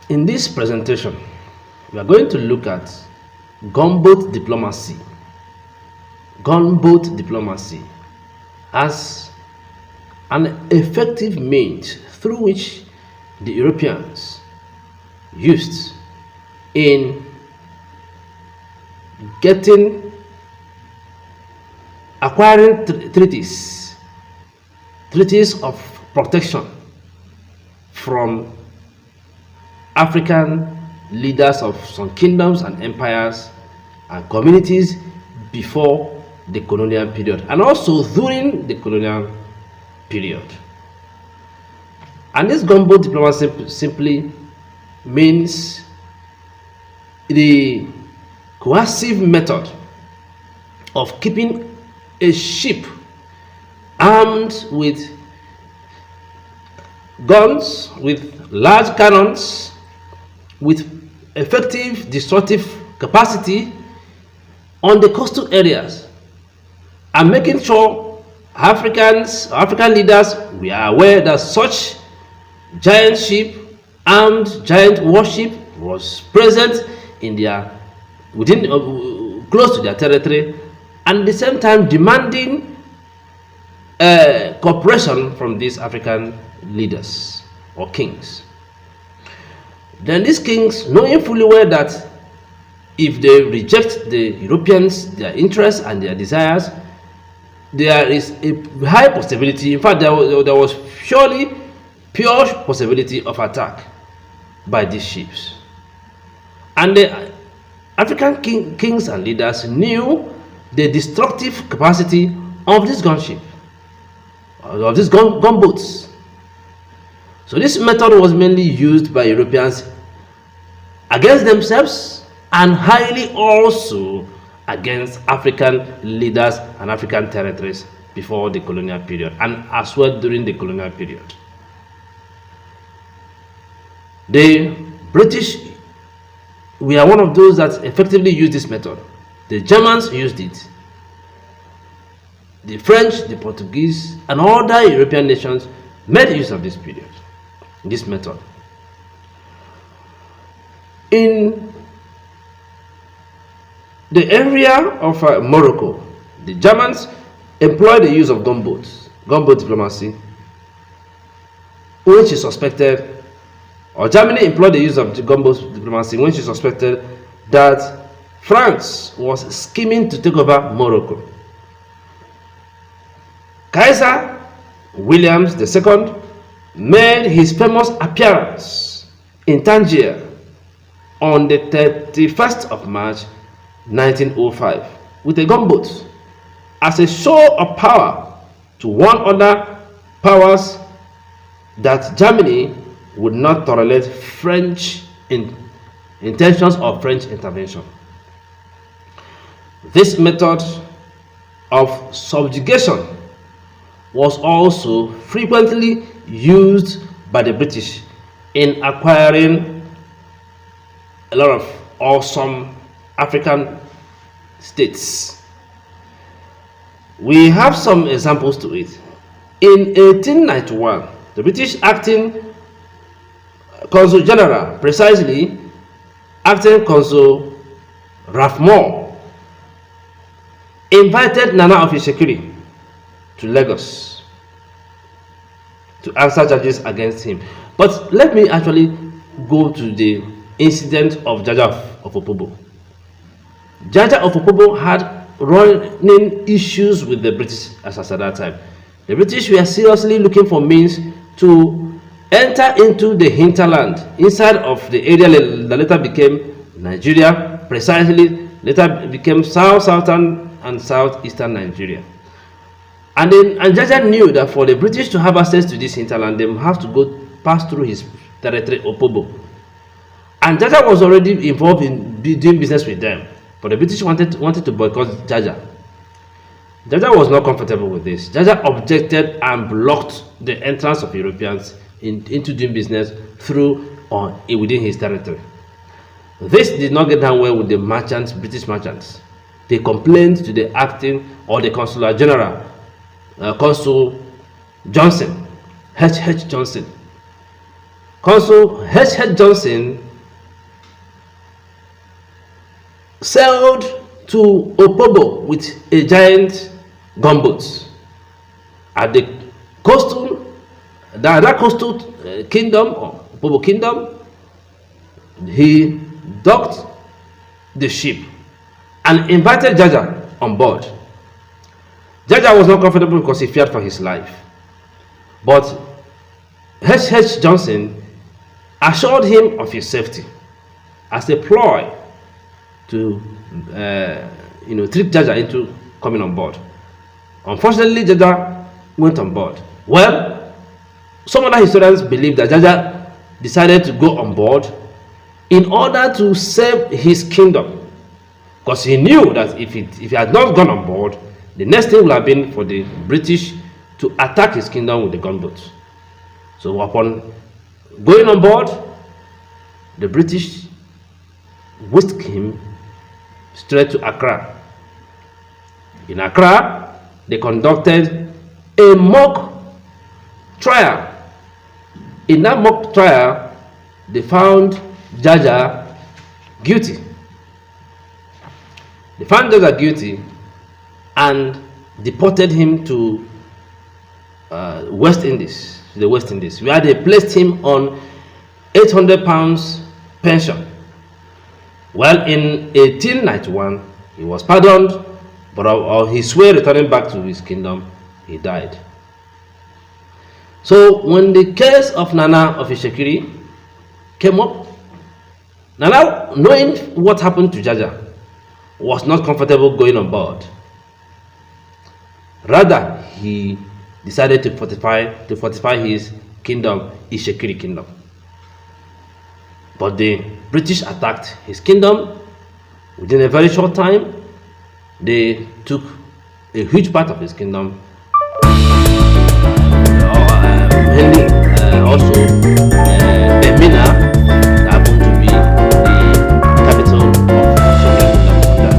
In this presentation, we are going to look at gunboat diplomacy. Gunboat diplomacy as an effective means through which the Europeans used in acquiring treaties of protection from African leaders of some kingdoms and empires and communities before the colonial period and also during the colonial period. And this gunboat diplomacy simply means the coercive method of keeping a ship armed with guns, with large cannons, with effective destructive capacity on the coastal areas, and making sure African leaders were aware that such giant ship, armed giant warship was present in their close to their territory, and at the same time demanding cooperation from these African leaders or kings. Then these kings, knowing fully well that if they reject the Europeans, their interests and their desires, there is a high possibility, in fact there was surely pure possibility of attack by these ships. And the African kings and leaders knew the destructive capacity of this gunship, of these gunboats. So this method was mainly used by Europeans against themselves and highly also against African leaders and African territories before the colonial period and as well during the colonial period. The British were one of those that effectively used this method. The Germans used it. The French, the Portuguese, and other European nations made use of this method. In the area of Morocco, the Germans employed the use of gunboat diplomacy, when she suspected, or Germany employed the use of gunboat diplomacy when she suspected that France was scheming to take over Morocco. Kaiser Williams II made his famous appearance in Tangier on the 31st of March 1905 with a gunboat as a show of power to warn other powers that Germany would not tolerate French intentions of French intervention. This method of subjugation was also frequently used by the British in acquiring a lot of awesome African states. We have some examples to it. In 1891, the British acting Consul General, precisely acting Consul Rathmore, invited Nana of Ishekiri to Lagos to answer charges against him. But let me actually go to the incident of Jagat of Abubu. Jagat of Abubu had running issues with the British as at that time. The British were seriously looking for means to enter into the hinterland inside of the area that later became Nigeria, precisely later became southern and southeastern Nigeria. And Jagat knew that for the British to have access to this hinterland, they would have to pass through his territory, Opobo. And Jagat was already involved in doing business with them, but the British wanted to boycott Jagat. Jagat was not comfortable with this. Jagat objected and blocked the entrance of Europeans into doing business within his territory. This did not get down well with the merchants, British merchants. They complained to the acting or the consular general, Consul Johnson, H. Johnson, Consul H. Johnson sailed to Opobo with a giant gunboat at the coastal kingdom or Opobo kingdom. He docked the ship and invited Jaja on board. Jaja was not comfortable because he feared for his life, but H. Johnson assured him of his safety as a ploy to trick Jaja into coming on board. Unfortunately, Jaja went on board. Well, some other historians believe that Jaja decided to go on board in order to save his kingdom, because he knew that if he had not gone on board, the next thing would have been for the British to attack his kingdom with the gunboats. So upon going on board, the British whisked him straight to Accra. In Accra, they conducted a mock trial. In that mock trial, they found Jaja guilty. They found Jaja guilty and deported him to the West Indies, where they placed him on £800 pension. Well, in 1891, he was pardoned, but on his way returning back to his kingdom, he died. So when the case of Nana of Ishekiri came up, Nana, knowing what happened to Jaja, was not comfortable going on board. Rather, he decided to fortify his kingdom, Ishekiri kingdom. But the British attacked his kingdom. Within a very short time, they took a huge part of his kingdom, mainly also Bemina, that happened to be the capital of Ishekiri kingdom.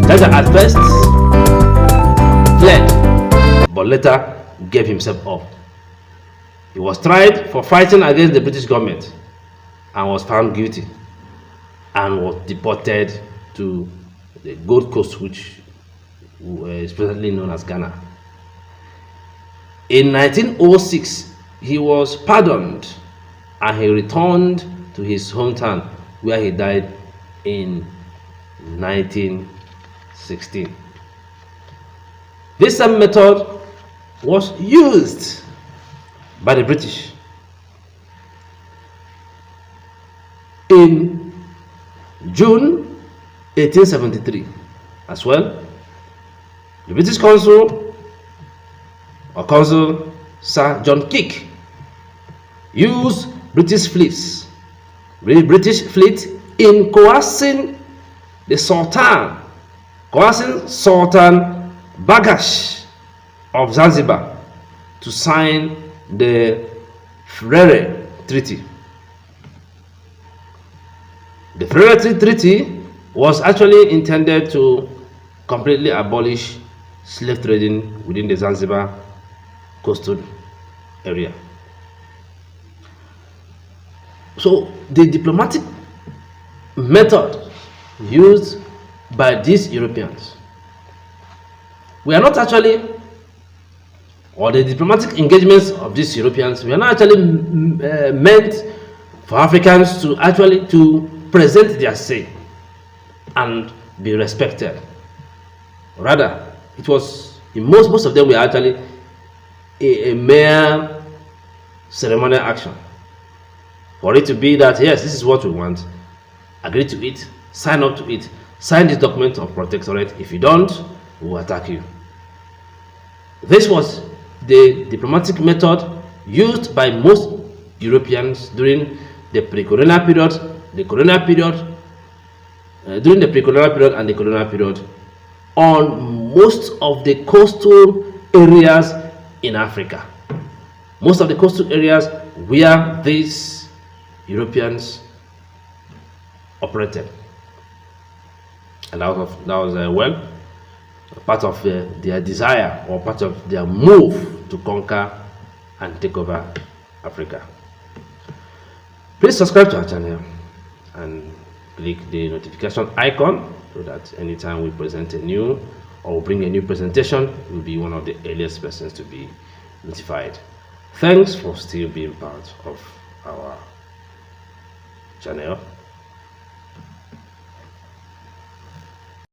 Jaja at first fled, but later gave himself up. He was tried for fighting against the British government and was found guilty and was deported to the Gold Coast, which is presently known as Ghana. In 1906, he was pardoned and he returned to his hometown, where he died in 1916. This same method was used by the British. In June 1873 as well, the British consul Sir John Keek used British fleet in coercing Sultan Bagash of Zanzibar to sign the Frere Treaty. The Frere Treaty was actually intended to completely abolish slave trading within the Zanzibar coastal area. So the diplomatic method used by these Europeans were not actually, or the diplomatic engagements of these Europeans were not actually meant for Africans to actually to present their say and be respected. Rather, it was, in most of them were actually a mere ceremonial action. For it to be that, yes, this is what we want, agree to it, sign up to it, sign this document of protectorate. If you don't, we will attack you. This was the diplomatic method used by most Europeans during the pre-colonial period, during the pre-colonial period and the colonial period, on most of the coastal areas in Africa. Most of the coastal areas where these Europeans operated. And that was well, part of their desire, or part of their move to conquer and take over Africa. Please subscribe to our channel and click the notification icon so that anytime we present a new or bring a new presentation, you'll be one of the earliest persons to be notified. Thanks for still being part of our channel.